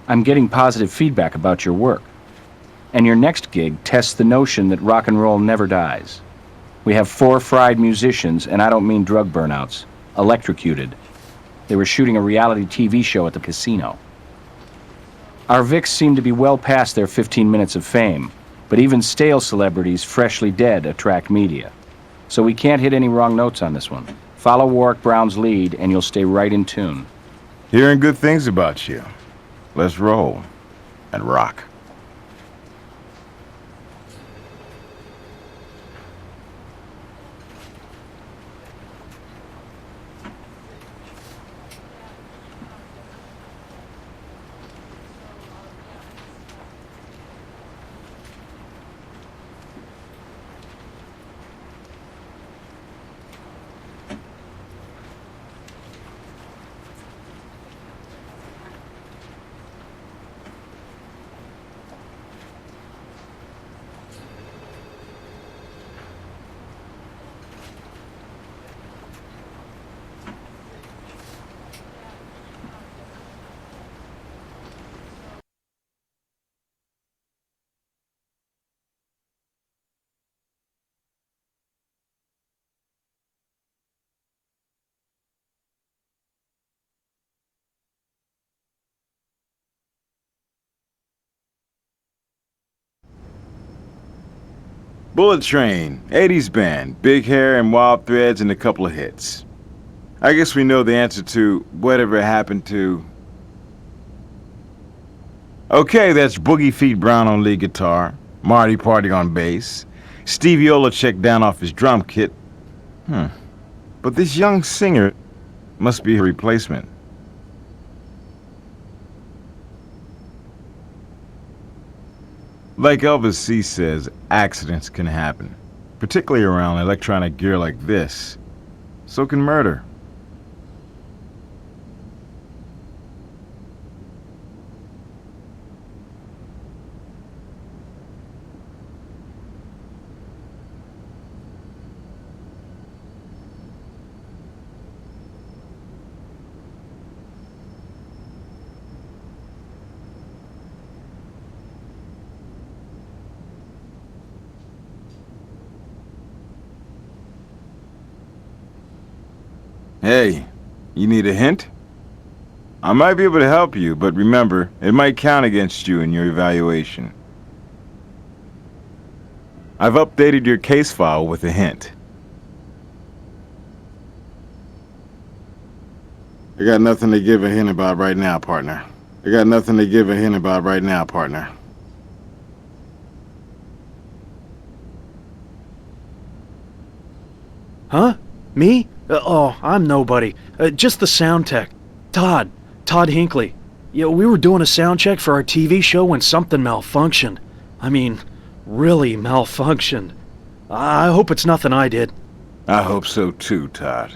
I'm getting positive feedback about your work. And your next gig tests the notion that rock and roll never dies. We have 4 fried musicians, and I don't mean drug burnouts, electrocuted. They were shooting a reality TV show at the casino. Our Vics seem to be well past their 15 minutes of fame, but even stale celebrities freshly dead attract media. So we can't hit any wrong notes on this one. Follow Warwick Brown's lead, and you'll stay right in tune. Hearing good things about you. Let's roll. And rock. Bullet Train, 80s band, big hair and wild threads and a couple of hits. I guess we know the answer to whatever happened to... Okay, that's Boogie Feet Brown on lead guitar, Marty Party on bass, Stevie Olacek down off his drum kit. But this young singer must be a replacement. Like Elvis C. says, accidents can happen, particularly around electronic gear like this. So can murder. Hey, you need a hint? I might be able to help you, but remember, it might count against you in your evaluation. I've updated your case file with a hint. I got nothing to give a hint about right now, partner. I got nothing to give a hint about right now, partner. Huh? Me? Oh, I'm nobody. Just the sound tech. Todd Hinckley. Yeah, we were doing a sound check for our TV show when something malfunctioned. I mean, really malfunctioned. I hope it's nothing I did. I hope so too, Todd.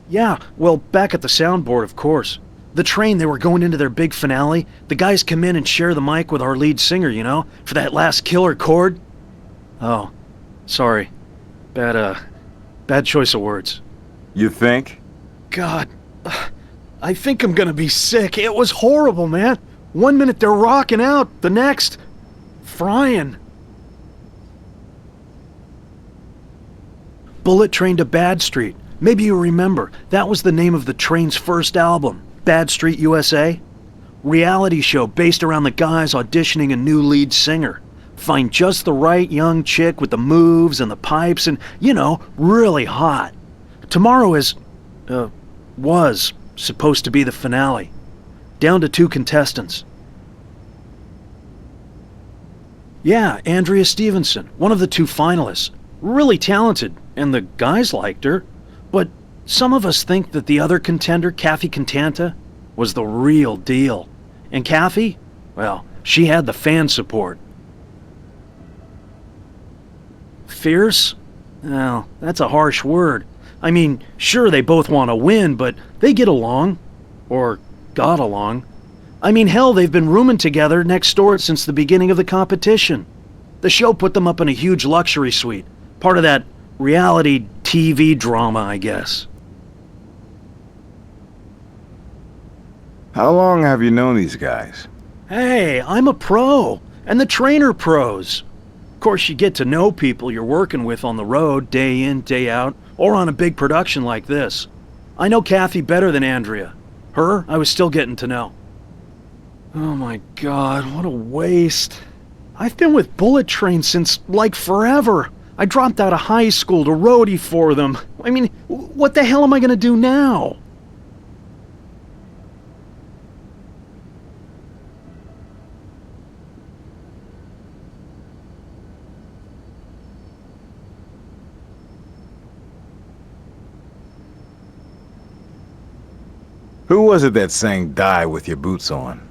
Yeah, well, back at the soundboard, of course. The train, they were going into their big finale. The guys come in and share the mic with our lead singer, you know, for that last killer chord. Oh, sorry. Bad choice of words. You think? God, I think I'm gonna be sick. It was horrible, man. 1 minute they're rocking out, the next, frying. Bullet Train to Bad Street. Maybe you remember, that was the name of the Train's first album. Bad Street USA? Reality show based around the guys auditioning a new lead singer. Find just the right young chick with the moves and the pipes and, you know, really hot. Tomorrow was supposed to be the finale. Down to 2 contestants. Yeah, Andrea Stevenson, one of the 2 finalists. Really talented, and the guys liked her. But some of us think that the other contender, Kathy Cantanta, was the real deal. And Kathy, well, she had the fan support. Fierce? Well, that's a harsh word. I mean, sure, they both want to win, but they get along. Or got along. I mean, hell, they've been rooming together next door since the beginning of the competition. The show put them up in a huge luxury suite. Part of that reality TV drama, I guess. How long have you known these guys? Hey, I'm a pro, and the trainer pros. Of course, you get to know people you're working with on the road, day in, day out, or on a big production like this. I know Kathy better than Andrea. Her, I was still getting to know. Oh my god, what a waste. I've been with Bullet Train since, like, forever. I dropped out of high school to roadie for them. I mean, what the hell am I gonna do now? Who was it that sang Die with Your Boots On?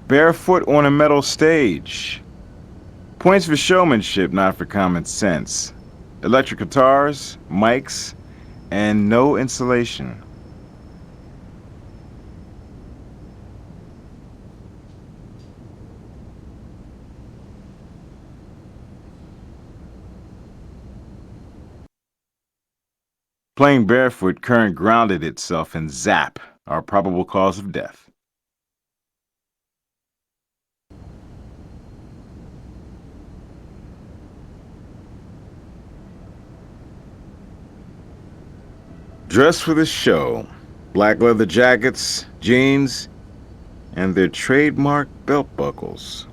Barefoot on a metal stage. Points for showmanship, not for common sense. Electric guitars, mics, and no insulation. Playing barefoot, current grounded itself in zap, our probable cause of death. Dressed for the show. Black leather jackets, jeans, and their trademark belt buckles.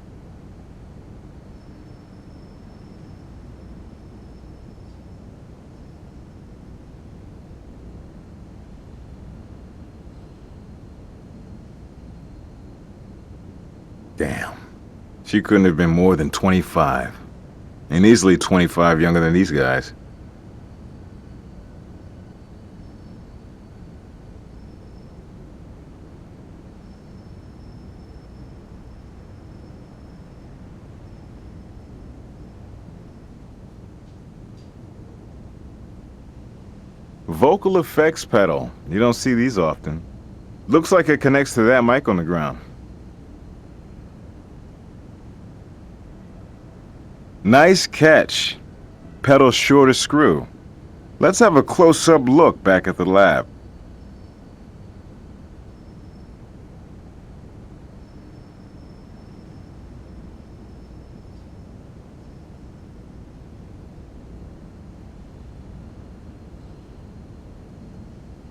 Damn. She couldn't have been more than 25. And easily 25 younger than these guys. Vocal effects pedal. You don't see these often. Looks like it connects to that mic on the ground. Nice catch. Pedal sure to screw. Let's have a close-up look back at the lab.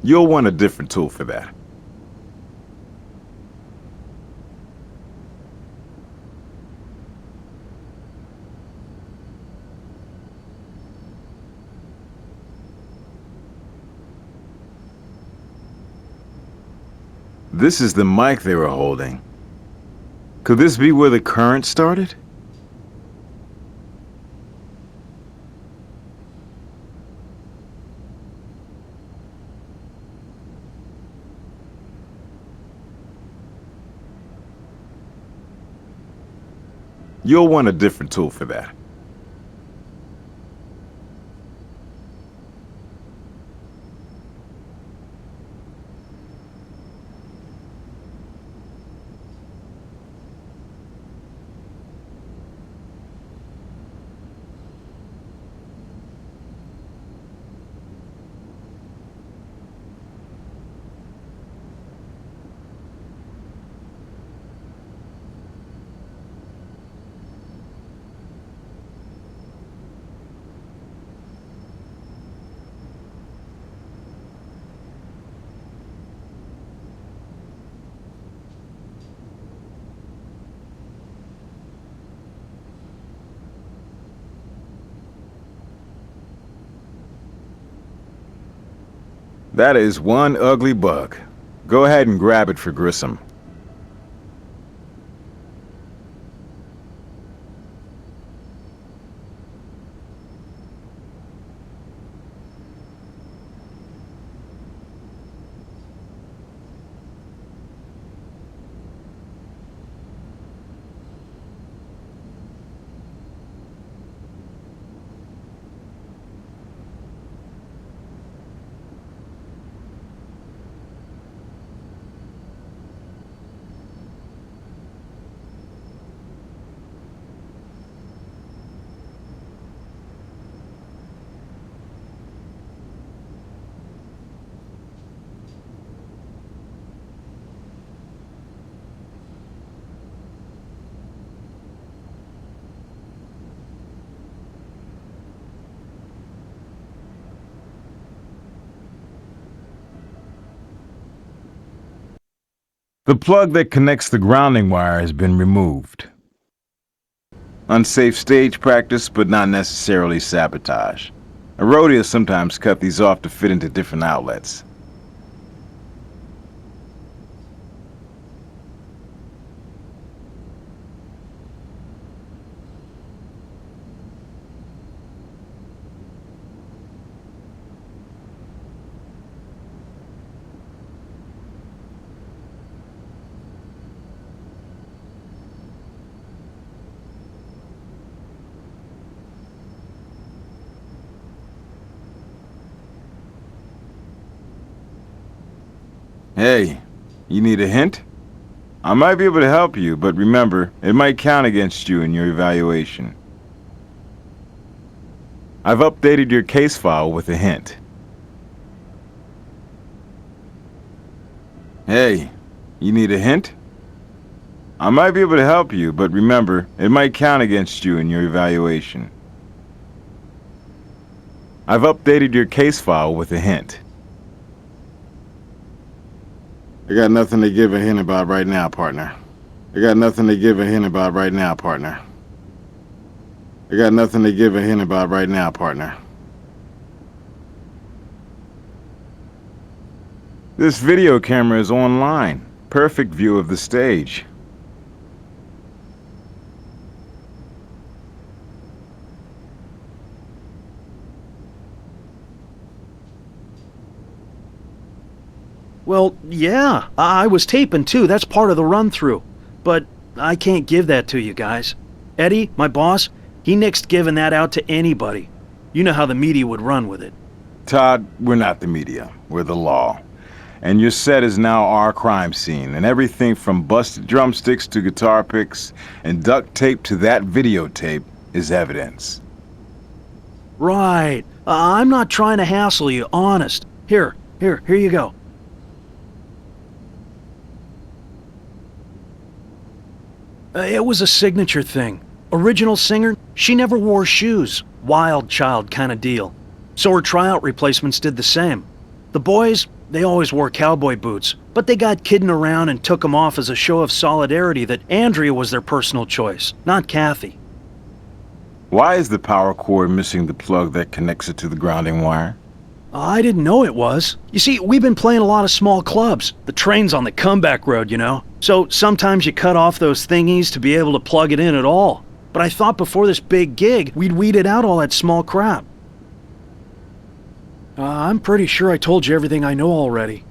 You'll want a different tool for that. This is the mic they were holding. Could this be where the current started? You'll want a different tool for that. That is one ugly bug. Go ahead and grab it for Grissom. The plug that connects the grounding wire has been removed. Unsafe stage practice, but not necessarily sabotage. A rodeo sometimes cut these off to fit into different outlets. Hey, you need a hint? I might be able to help you, but remember, it might count against you in your evaluation. I've updated your case file with a hint. Hey, you need a hint? I might be able to help you, but remember, it might count against you in your evaluation. I've updated your case file with a hint. I got nothing to give a hint about right now, partner. I got nothing to give a hint about right now, partner. I got nothing to give a hint about right now, partner. This video camera is online. Perfect view of the stage. Well, yeah, I was taping too. That's part of the run-through. But I can't give that to you guys. Eddie, my boss, he nixed giving that out to anybody. You know how the media would run with it. Todd, we're not the media. We're the law. And your set is now our crime scene, and everything from busted drumsticks to guitar picks and duct tape to that videotape is evidence. Right. I'm not trying to hassle you, honest. Here you go. It was a signature thing. Original singer, she never wore shoes. Wild child kind of deal. So her tryout replacements did the same. The boys, they always wore cowboy boots, but they got kidding around and took them off as a show of solidarity that Andrea was their personal choice, not Kathy. Why is the power cord missing the plug that connects it to the grounding wire? I didn't know it was. You see, we've been playing a lot of small clubs. The train's on the comeback road, you know. So sometimes you cut off those thingies to be able to plug it in at all. But I thought before this big gig, we'd weeded out all that small crap. I'm pretty sure I told you everything I know already.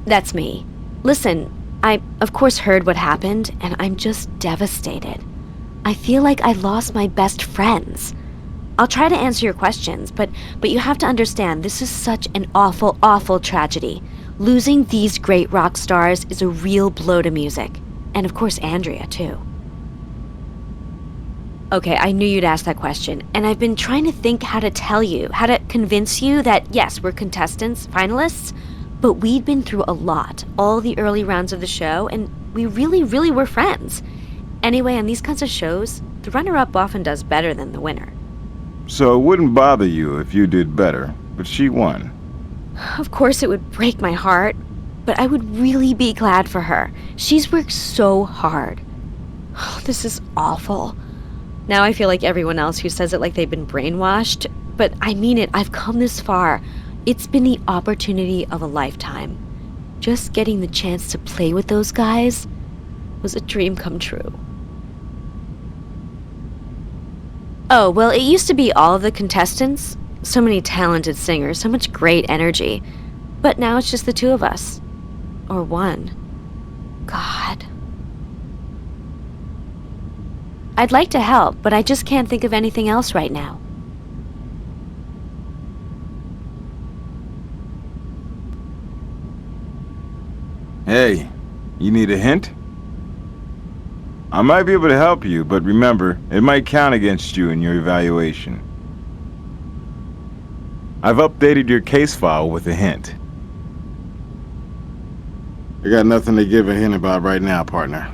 That's me. Listen, I of course heard what happened, and I'm just devastated. I feel like I lost my best friends. I'll try to answer your questions, but you have to understand this is such an awful, awful tragedy. Losing these great rock stars is a real blow to music. And of course, Andrea, too. Okay, I knew you'd ask that question, and I've been trying to think how to tell you, how to convince you that, yes, we're contestants, finalists, but we'd been through a lot, all the early rounds of the show, and we really, really were friends. Anyway, on these kinds of shows, the runner-up often does better than the winner. So it wouldn't bother you if you did better, but she won. Of course it would break my heart, but I would really be glad for her. She's worked so hard. Oh, this is awful. Now I feel like everyone else who says it like they've been brainwashed, but I mean it, I've come this far. It's been the opportunity of a lifetime. Just getting the chance to play with those guys was a dream come true. Oh, well, it used to be all of the contestants. So many talented singers, so much great energy. But now it's just the two of us. Or one. God. I'd like to help, but I just can't think of anything else right now. Hey, you need a hint? I might be able to help you, but remember, it might count against you in your evaluation. I've updated your case file with a hint. I got nothing to give a hint about right now, partner.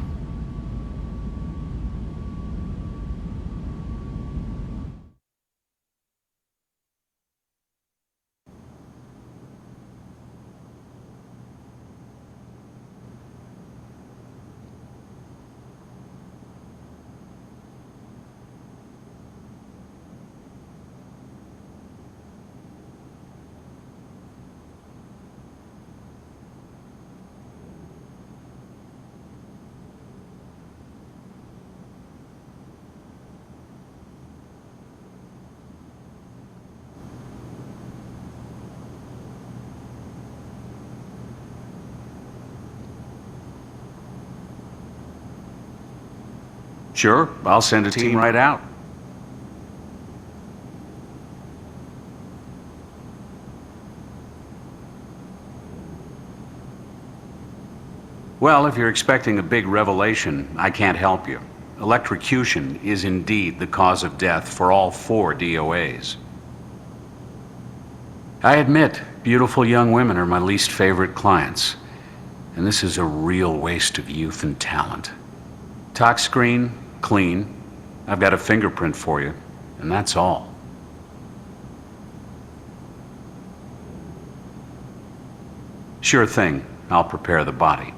Sure, I'll send a team right out. Well, if you're expecting a big revelation, I can't help you. Electrocution is indeed the cause of death for all 4 DOAs. I admit, beautiful young women are my least favorite clients, and this is a real waste of youth and talent. Tox screen, clean. I've got a fingerprint for you, and that's all. Sure thing, I'll prepare the body.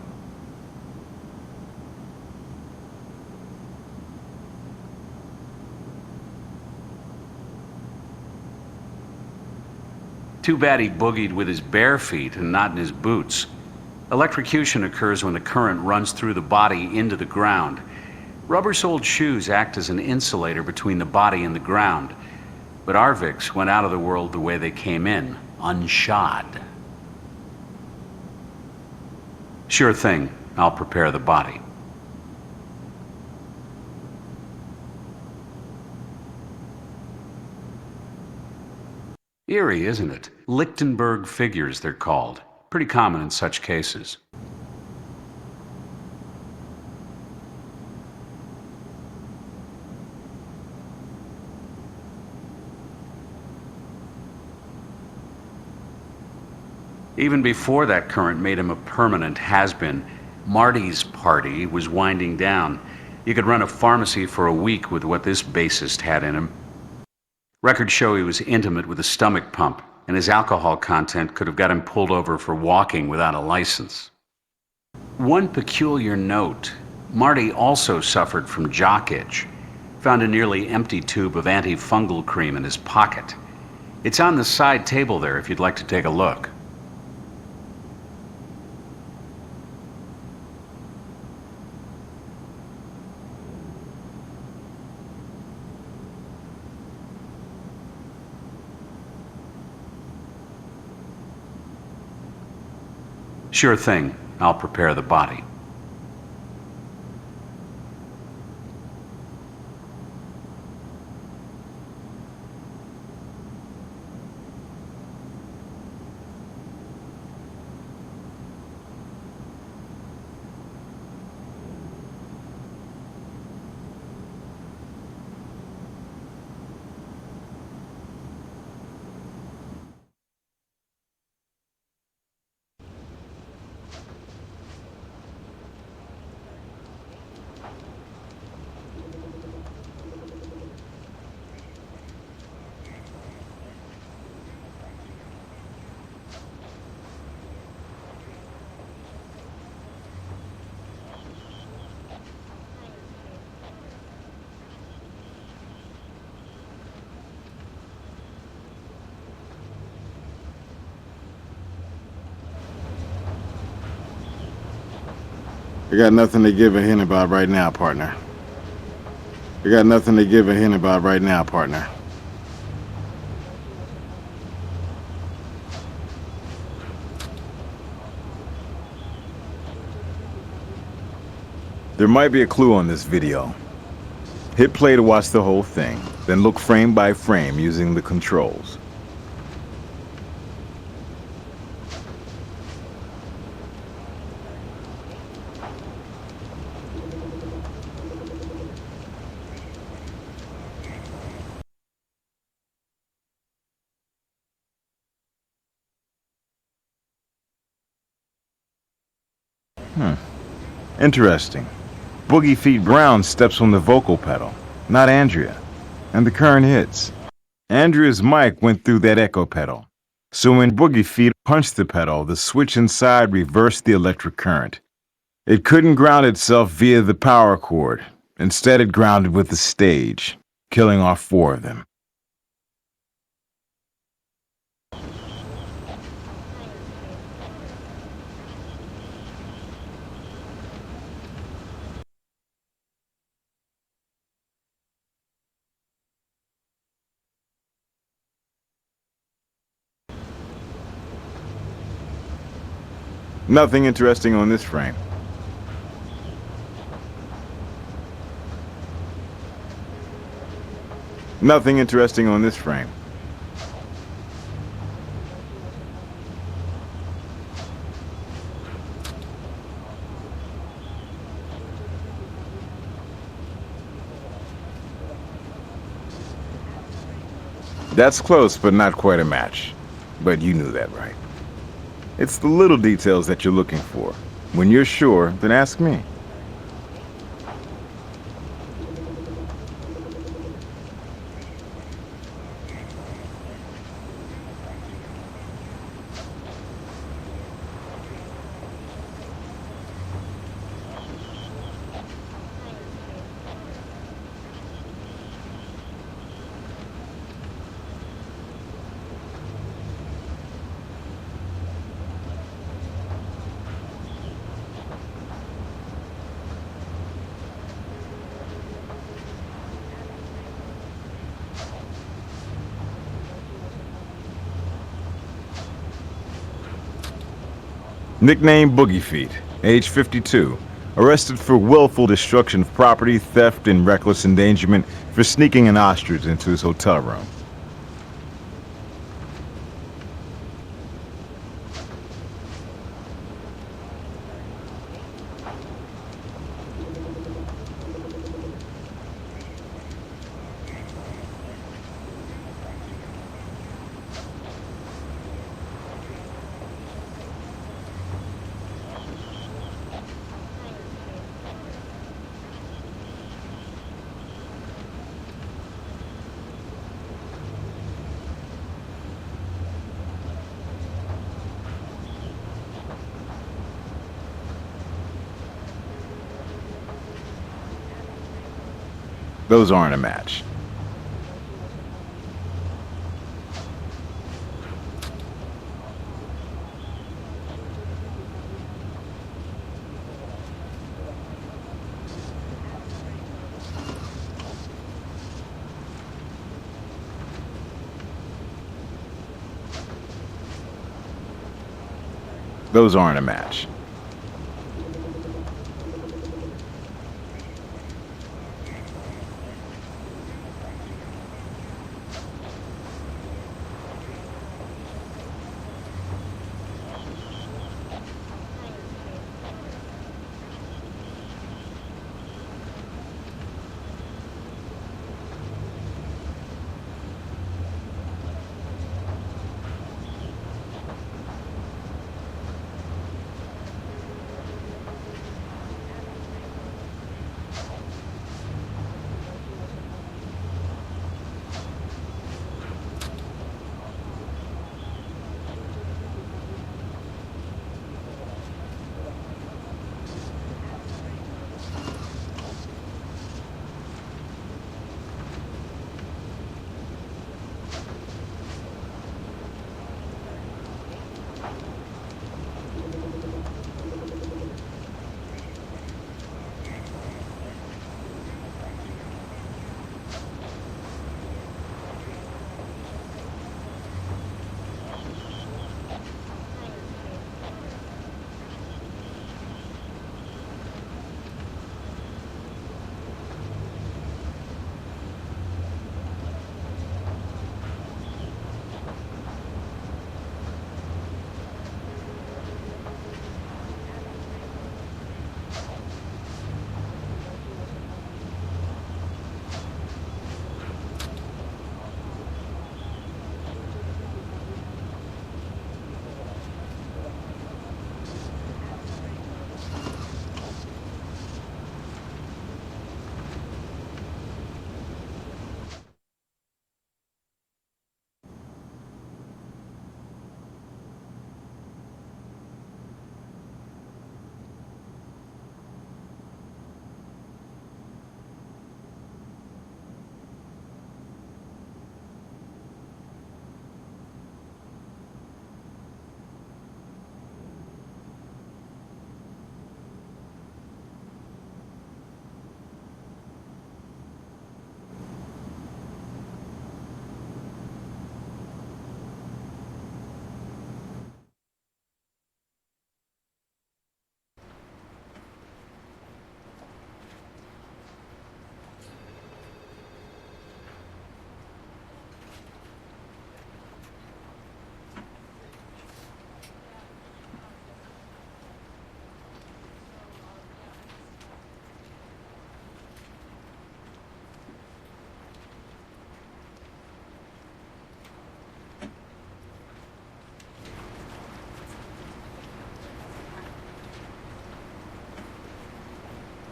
Too bad he boogied with his bare feet and not in his boots. Electrocution occurs when the current runs through the body into the ground. Rubber-soled shoes act as an insulator between the body and the ground. But Arviks went out of the world the way they came in, unshod. Sure thing, I'll prepare the body. Eerie, isn't it? Lichtenberg figures, they're called. Pretty common in such cases. Even before that current made him a permanent has-been, Marty's party was winding down. You could run a pharmacy for a week with what this bassist had in him. Records show he was intimate with a stomach pump, and his alcohol content could have got him pulled over for walking without a license. One peculiar note, Marty also suffered from jock itch. Found a nearly empty tube of antifungal cream in his pocket. It's on the side table there if you'd like to take a look. Sure thing, I'll prepare the body. I got nothing to give a hint about right now, partner. I got nothing to give a hint about right now, partner. There might be a clue on this video. Hit play to watch the whole thing, then look frame by frame using the controls. Interesting. Boogie Feet Brown steps on the vocal pedal, not Andrea, and the current hits. Andrea's mic went through that echo pedal. So when Boogie Feet punched the pedal, the switch inside reversed the electric current. It couldn't ground itself via the power cord. Instead, it grounded with the stage, killing off 4 of them. Nothing interesting on this frame. Nothing interesting on this frame. That's close, but not quite a match. But you knew that, right? It's the little details that you're looking for. When you're sure, then ask me. Nickname Boogie Feet, age 52. Arrested for willful destruction of property, theft, and reckless endangerment for sneaking an ostrich into his hotel room. Those aren't a match. Those aren't a match.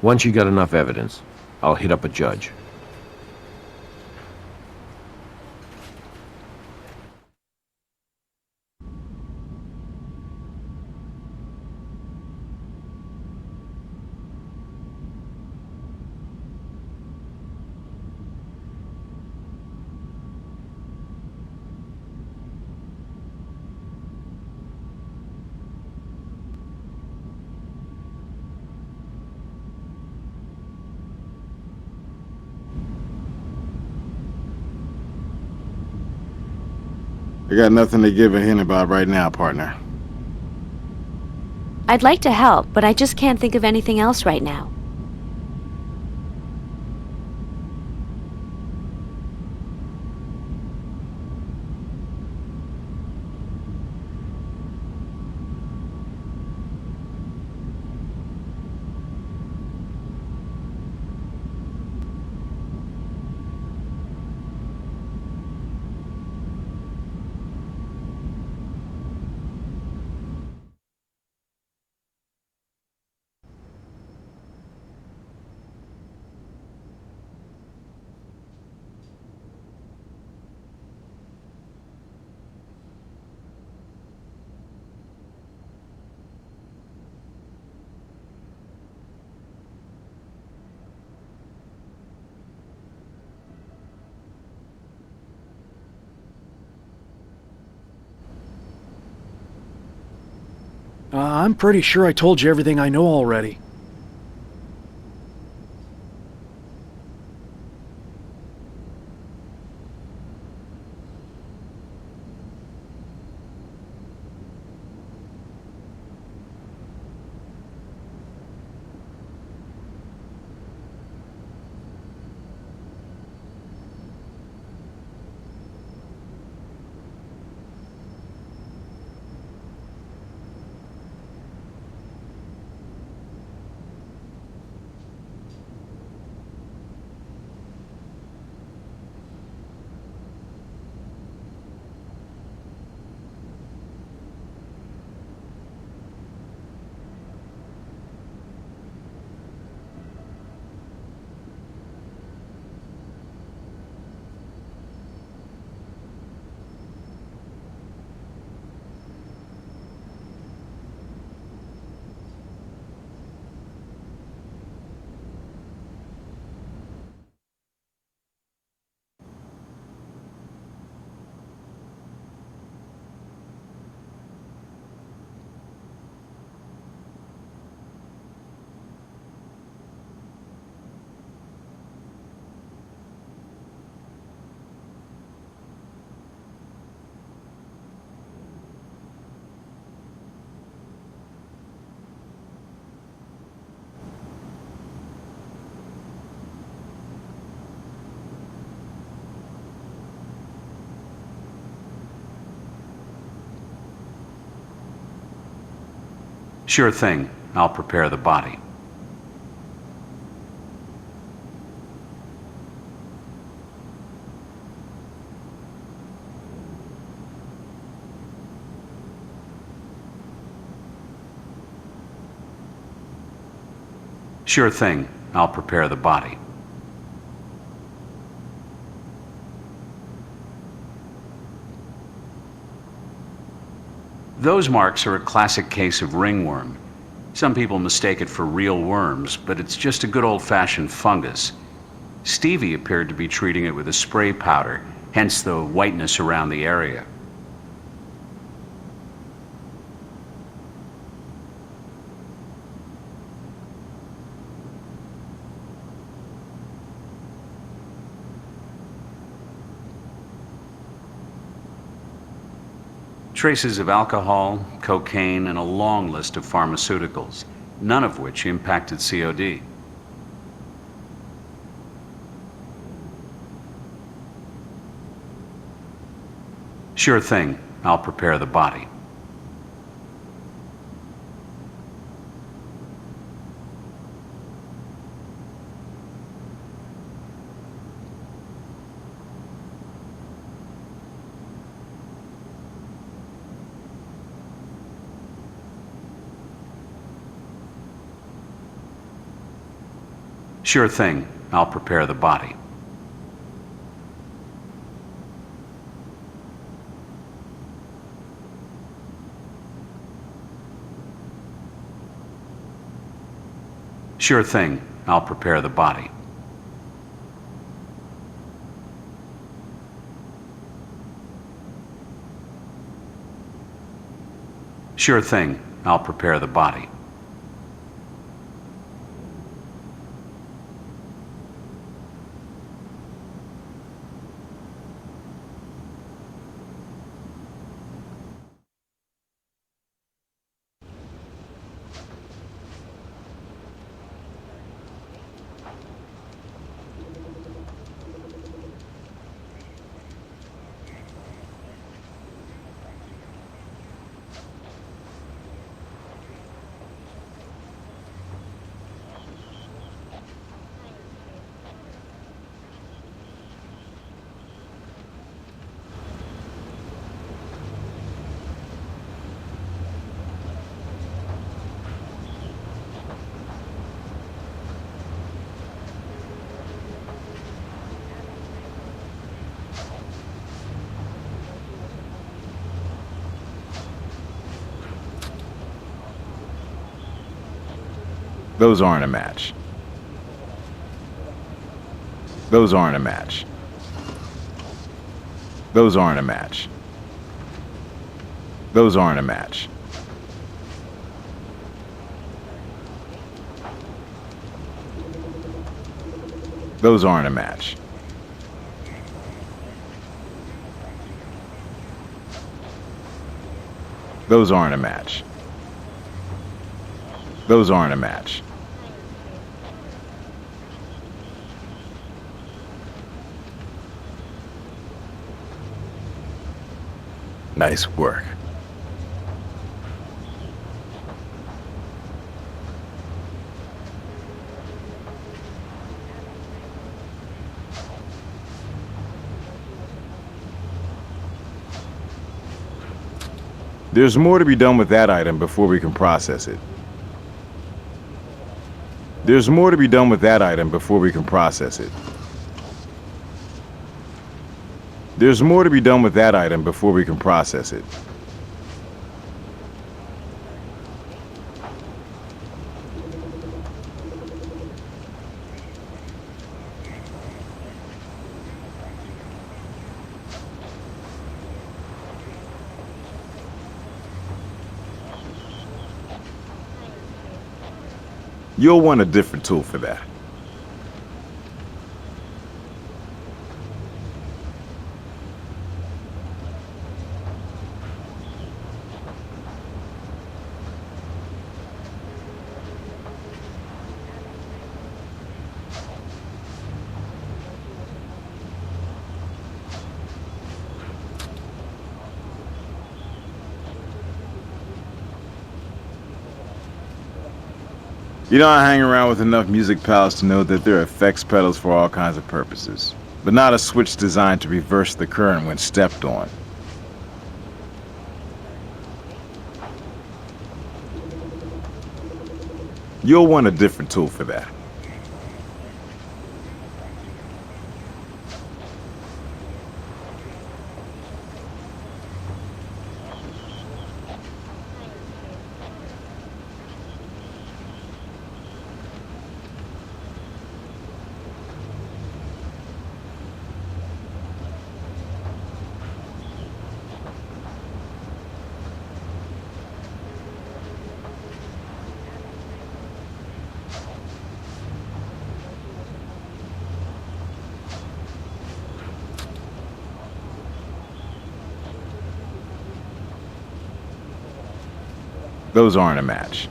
Once you got enough evidence, I'll hit up a judge. I got nothing to give a hint about right now, partner. I'd like to help, but I just can't think of anything else right now. I'm pretty sure I told you everything I know already. Sure thing. I'll prepare the body. Sure thing. I'll prepare the body. Those marks are a classic case of ringworm. Some people mistake it for real worms, but it's just a good old-fashioned fungus. Stevie appeared to be treating it with a spray powder, hence the whiteness around the area. Traces of alcohol, cocaine, and a long list of pharmaceuticals, none of which impacted COD. Sure thing. I'll prepare the body. Sure thing. I'll prepare the body. Sure thing. I'll prepare the body. Sure thing. I'll prepare the body. Those aren't a match. Those aren't a match. Those aren't a match. Those aren't a match. Those aren't a match. Those aren't a match. Those aren't a match. Nice work. There's more to be done with that item before we can process it. There's more to be done with that item before we can process it. There's more to be done with that item before we can process it. You'll want a different tool for that. You know, I hang around with enough music pals to know that there are effects pedals for all kinds of purposes, but not a switch designed to reverse the current when stepped on. You'll want a different tool for that. Those aren't a match.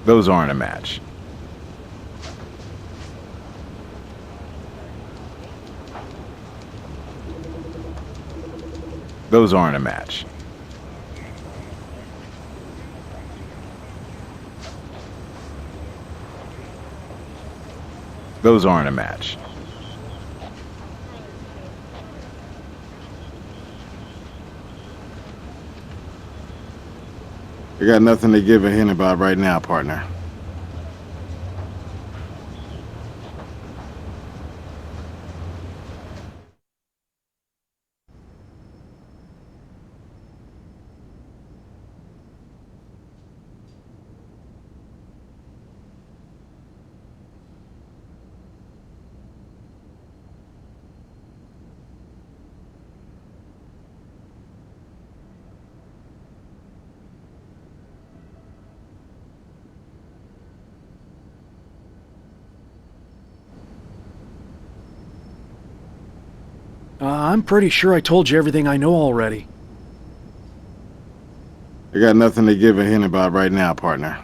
Those aren't a match. Those aren't a match. Those aren't a match. I got nothing to give a hint about right now, partner. I'm pretty sure I told you everything I know already. I got nothing to give a hint about right now, partner.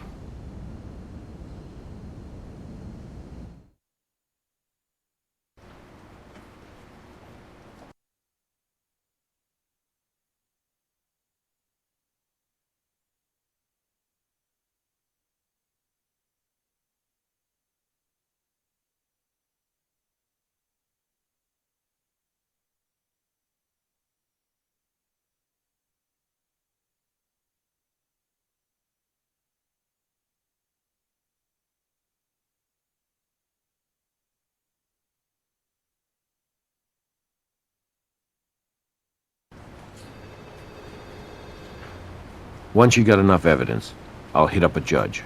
Once you got enough evidence, I'll hit up a judge.